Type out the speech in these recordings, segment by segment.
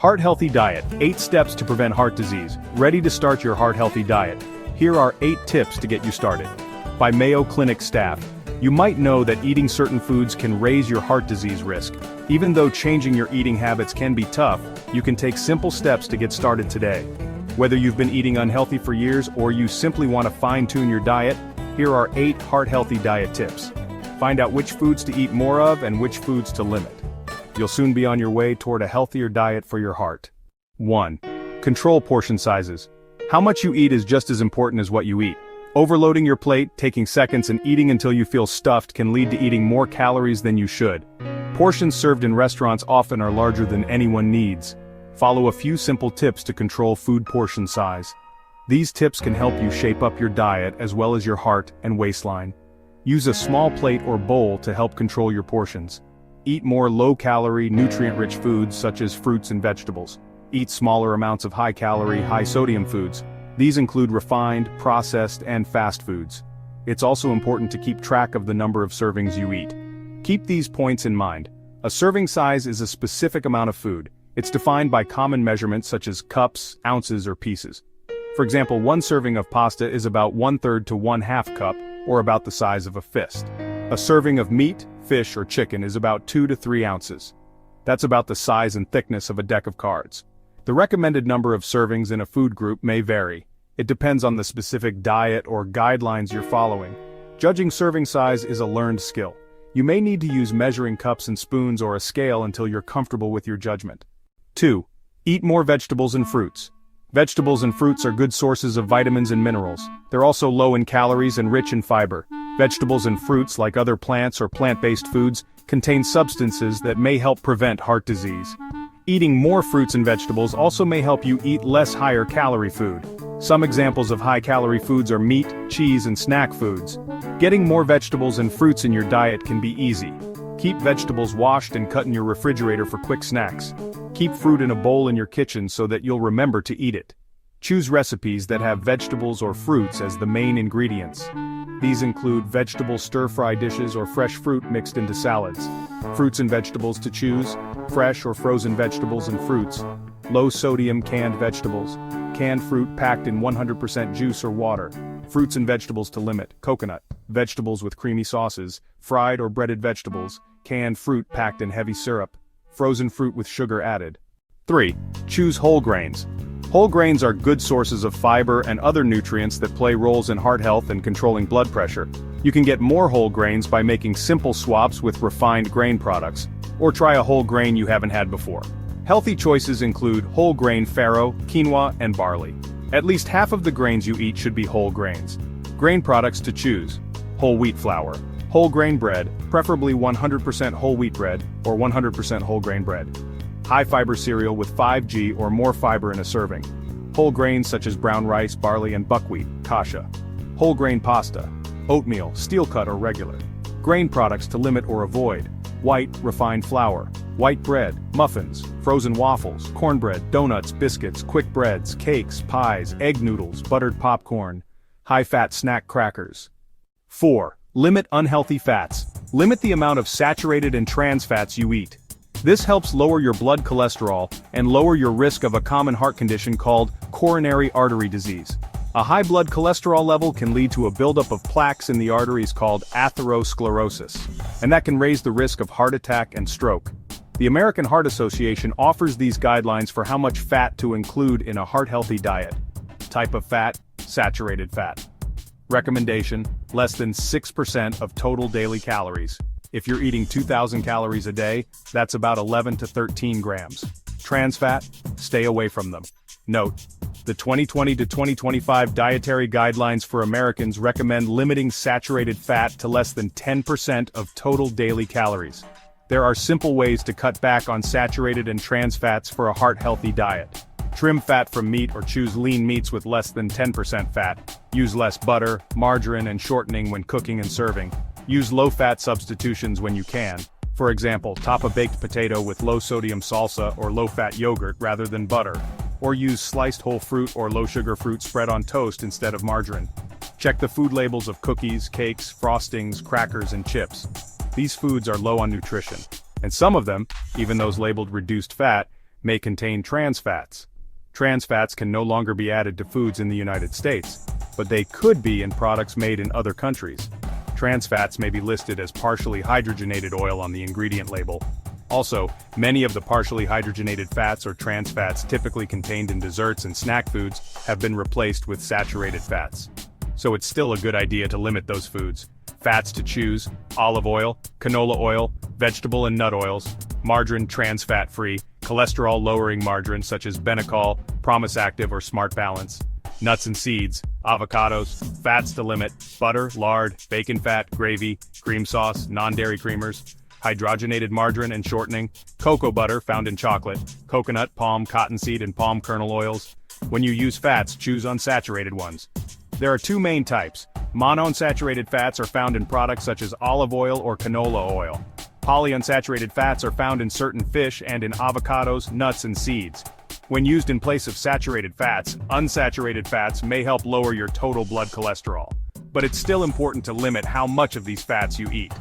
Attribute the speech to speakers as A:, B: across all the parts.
A: Heart Healthy Diet, 8 Steps to Prevent Heart Disease. Ready to start your heart healthy diet? Here are 8 tips to get you started. By Mayo Clinic staff. You might know that eating certain foods can raise your heart disease risk. Even though changing your eating habits can be tough, you can take simple steps to get started today. Whether you've been eating unhealthy for years or you simply want to fine-tune your diet, here are 8 heart-healthy diet tips. Find out which foods to eat more of and which foods to limit. You'll soon be on your way toward a healthier diet for your heart. 1. Control portion sizes. How much you eat is just as important as what you eat. Overloading your plate, taking seconds and eating until you feel stuffed can lead to eating more calories than you should. Portions served in restaurants often are larger than anyone needs. Follow a few simple tips to control food portion size. These tips can help you shape up your diet as well as your heart and waistline. Use a small plate or bowl to help control your portions. Eat more low-calorie, nutrient-rich foods such as fruits and vegetables. Eat smaller amounts of high-calorie, high-sodium foods. These include refined, processed, and fast foods. It's also important to keep track of the number of servings you eat. Keep these points in mind. A serving size is a specific amount of food. It's defined by common measurements such as cups, ounces, or pieces. For example, one serving of pasta is about 1/3 to 1/2 cup, or about the size of a fist. A serving of meat, fish, or chicken is about 2 to 3 ounces. That's about the size and thickness of a deck of cards. The recommended number of servings in a food group may vary. It depends on the specific diet or guidelines you're following. Judging serving size is a learned skill. You may need to use measuring cups and spoons or a scale until you're comfortable with your judgment. 2. Eat more vegetables and fruits. Vegetables and fruits are good sources of vitamins and minerals. They're also low in calories and rich in fiber. Vegetables and fruits, like other plants or plant-based foods, contain substances that may help prevent heart disease. Eating more fruits and vegetables also may help you eat less higher-calorie food. Some examples of high-calorie foods are meat, cheese, and snack foods. Getting more vegetables and fruits in your diet can be easy. Keep vegetables washed and cut in your refrigerator for quick snacks. Keep fruit in a bowl in your kitchen so that you'll remember to eat it. Choose recipes that have vegetables or fruits as the main ingredients. These include vegetable stir-fry dishes or fresh fruit mixed into salads. Fruits and vegetables to choose: fresh or frozen vegetables and fruits. Low-sodium canned vegetables. Canned fruit packed in 100% juice or water. Fruits and vegetables to limit: coconut. Vegetables with creamy sauces. Fried or breaded vegetables. Canned fruit packed in heavy syrup. Frozen fruit with sugar added. 3. Choose whole grains. Whole grains are good sources of fiber and other nutrients that play roles in heart health and controlling blood pressure. You can get more whole grains by making simple swaps with refined grain products, or try a whole grain you haven't had before. Healthy choices include whole grain farro, quinoa, and barley. At least half of the grains you eat should be whole grains. Grain products to choose: whole wheat flour, whole grain bread, preferably 100% whole wheat bread, or 100% whole grain bread. High-fiber cereal with 5G or more fiber in a serving. Whole grains such as brown rice, barley, and buckwheat, kasha. Whole grain pasta. Oatmeal, steel-cut or regular. Grain products to limit or avoid: white, refined flour, white bread, muffins, frozen waffles, cornbread, donuts, biscuits, quick breads, cakes, pies, egg noodles, buttered popcorn, high-fat snack crackers. 4. Limit unhealthy fats. Limit the amount of saturated and trans fats you eat. This helps lower your blood cholesterol and lower your risk of a common heart condition called coronary artery disease. A high blood cholesterol level can lead to a buildup of plaques in the arteries called atherosclerosis, and that can raise the risk of heart attack and stroke. The American Heart Association offers these guidelines for how much fat to include in a heart-healthy diet. Type of fat: saturated fat. Recommendation: less than 6% of total daily calories. If you're eating 2,000 calories a day, that's about 11 to 13 grams. Trans fat: stay away from them. Note: the 2020 to 2025 dietary guidelines for Americans recommend limiting saturated fat to less than 10% of total daily calories. There are simple ways to cut back on saturated and trans fats for a heart-healthy diet. Trim fat from meat or choose lean meats with less than 10% fat. Use less butter, margarine, and shortening when cooking and serving. Use low-fat substitutions when you can. For example, top a baked potato with low-sodium salsa or low-fat yogurt rather than butter. Or use sliced whole fruit or low-sugar fruit spread on toast instead of margarine. Check the food labels of cookies, cakes, frostings, crackers, and chips. These foods are low on nutrition, and some of them, even those labeled reduced fat, may contain trans fats. Trans fats can no longer be added to foods in the United States, but they could be in products made in other countries. Trans fats may be listed as partially hydrogenated oil on the ingredient label. Also, many of the partially hydrogenated fats or trans fats typically contained in desserts and snack foods have been replaced with saturated fats. So it's still a good idea to limit those foods. Fats to choose: olive oil, canola oil, vegetable and nut oils, margarine trans fat-free, cholesterol-lowering margarine such as Benecol, Promise Active or Smart Balance, nuts and seeds, avocados, fats to limit: butter, lard, bacon fat, gravy, cream sauce, non-dairy creamers, hydrogenated margarine and shortening, cocoa butter found in chocolate, coconut, palm, cottonseed and palm kernel oils. When you use fats, choose unsaturated ones. There are two main types. Monounsaturated fats are found in products such as olive oil or canola oil. Polyunsaturated fats are found in certain fish and in avocados, nuts and seeds. When used in place of saturated fats, unsaturated fats may help lower your total blood cholesterol. But it's still important to limit how much of these fats you eat.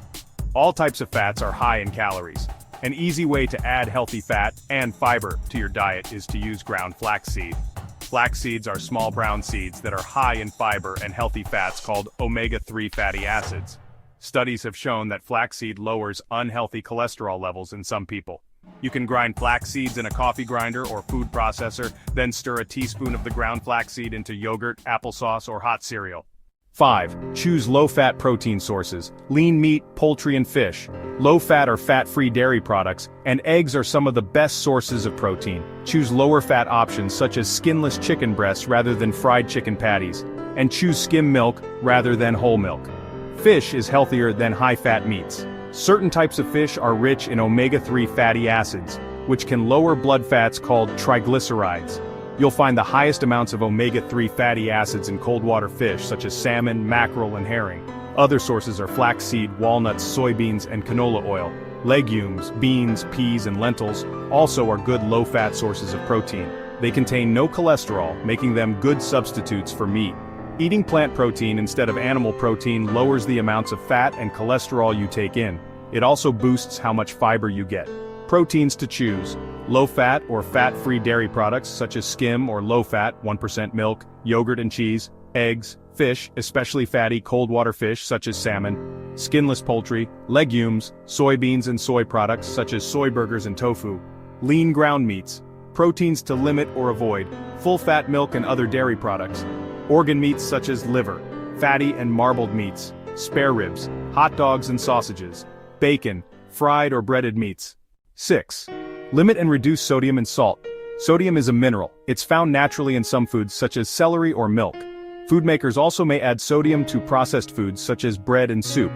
A: All types of fats are high in calories. An easy way to add healthy fat and fiber to your diet is to use ground flaxseed. Flax seeds are small brown seeds that are high in fiber and healthy fats called omega-3 fatty acids. Studies have shown that flaxseed lowers unhealthy cholesterol levels in some people. You can grind flax seeds in a coffee grinder or food processor, then stir a teaspoon of the ground flaxseed into yogurt, applesauce, or hot cereal. 5. Choose low-fat protein sources: lean meat, poultry and fish. Low-fat or fat-free dairy products, and eggs are some of the best sources of protein. Choose lower-fat options such as skinless chicken breasts rather than fried chicken patties, and choose skim milk rather than whole milk. Fish is healthier than high-fat meats. Certain types of fish are rich in omega-3 fatty acids, which can lower blood fats called triglycerides. You'll find the highest amounts of omega-3 fatty acids in cold water fish such as salmon, mackerel, and herring. Other sources are flaxseed, walnuts, soybeans, and canola oil. Legumes, beans, peas, and lentils also are good low-fat sources of protein. They contain no cholesterol, making them good substitutes for meat. Eating plant protein instead of animal protein lowers the amounts of fat and cholesterol you take in. It also boosts how much fiber you get. Proteins to choose: low-fat or fat-free dairy products such as skim or low-fat 1% milk, yogurt and cheese, eggs, fish, especially fatty cold water fish such as salmon, skinless poultry, legumes, soybeans and soy products such as soy burgers and tofu, lean ground meats. Proteins to limit or avoid: full-fat milk and other dairy products, organ meats such as liver, fatty and marbled meats, spare ribs, hot dogs and sausages, bacon, fried or breaded meats. 6. Limit and reduce sodium and salt. Sodium is a mineral. It's found naturally in some foods such as celery or milk. Food makers also may add sodium to processed foods such as bread and soup.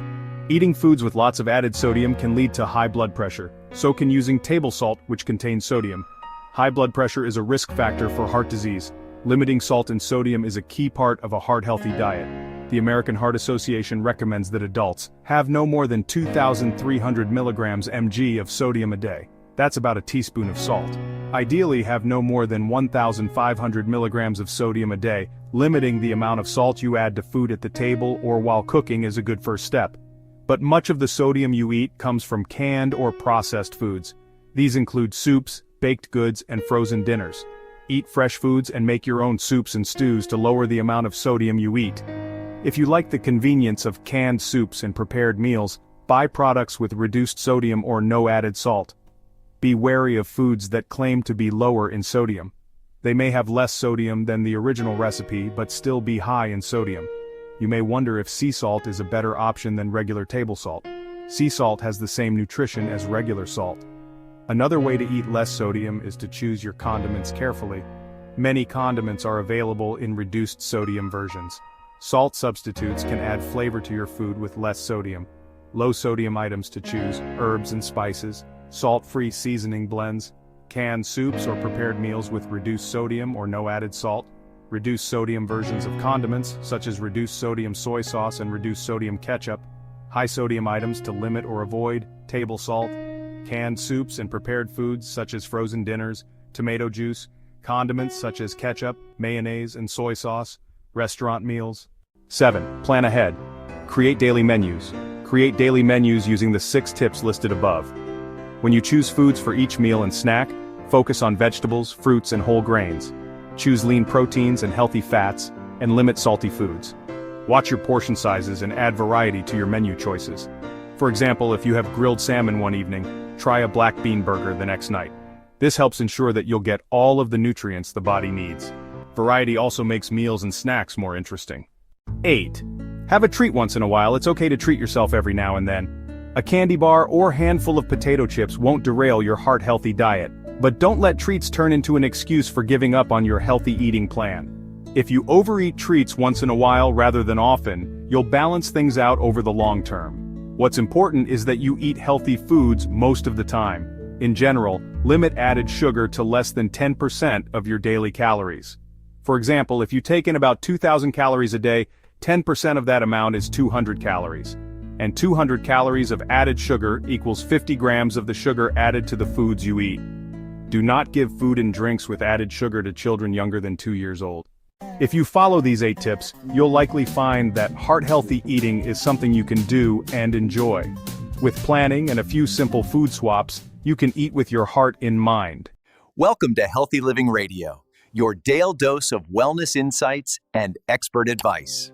A: Eating foods with lots of added sodium can lead to high blood pressure. So can using table salt, which contains sodium. High blood pressure is a risk factor for heart disease. Limiting salt and sodium is a key part of a heart-healthy diet. The American Heart Association recommends that adults have no more than 2,300 milligrams mg of sodium a day. That's about a teaspoon of salt. Ideally, have no more than 1,500 milligrams of sodium a day. Limiting the amount of salt you add to food at the table or while cooking is a good first step. But much of the sodium you eat comes from canned or processed foods. These include soups, baked goods, and frozen dinners. Eat fresh foods and make your own soups and stews to lower the amount of sodium you eat. If you like the convenience of canned soups and prepared meals, buy products with reduced sodium or no added salt. Be wary of foods that claim to be lower in sodium. They may have less sodium than the original recipe but still be high in sodium. You may wonder if sea salt is a better option than regular table salt. Sea salt has the same nutrition as regular salt. Another way to eat less sodium is to choose your condiments carefully. Many condiments are available in reduced sodium versions. Salt substitutes can add flavor to your food with less sodium. Low sodium items to choose: herbs and spices, salt-free seasoning blends, canned soups or prepared meals with reduced sodium or no added salt, reduced sodium versions of condiments such as reduced sodium soy sauce and reduced sodium ketchup, high sodium items to limit or avoid: table salt, canned soups and prepared foods such as frozen dinners, tomato juice, condiments such as ketchup, mayonnaise and soy sauce, restaurant meals. 7. Plan ahead. Create daily menus. Create daily menus using the 6 tips listed above. When you choose foods for each meal and snack, Focus on vegetables, fruits, and whole grains. Choose lean proteins and healthy fats, and limit salty foods. Watch your portion sizes and add variety to your menu choices. For example, if you have grilled salmon one evening, try a black bean burger the next night. This helps ensure that you'll get all of the nutrients the body needs. Variety also makes meals and snacks more interesting. 8. Have a treat once in a while. It's okay to treat yourself every now and then. A candy bar or handful of potato chips won't derail your heart-healthy diet, but don't let treats turn into an excuse for giving up on your healthy eating plan. If you overeat treats once in a while rather than often, you'll balance things out over the long term. What's important is that you eat healthy foods most of the time. In general, limit added sugar to less than 10% of your daily calories. For example, if you take in about 2,000 calories a day, 10% of that amount is 200 calories. And 200 calories of added sugar equals 50 grams of the sugar added to the foods you eat. Do not give food and drinks with added sugar to children younger than 2 years old. If you follow these 8 tips, you'll likely find that heart-healthy eating is something you can do and enjoy. With planning and a few simple food swaps, you can eat with your heart in mind.
B: Welcome to Healthy Living Radio, your daily dose of wellness insights and expert advice.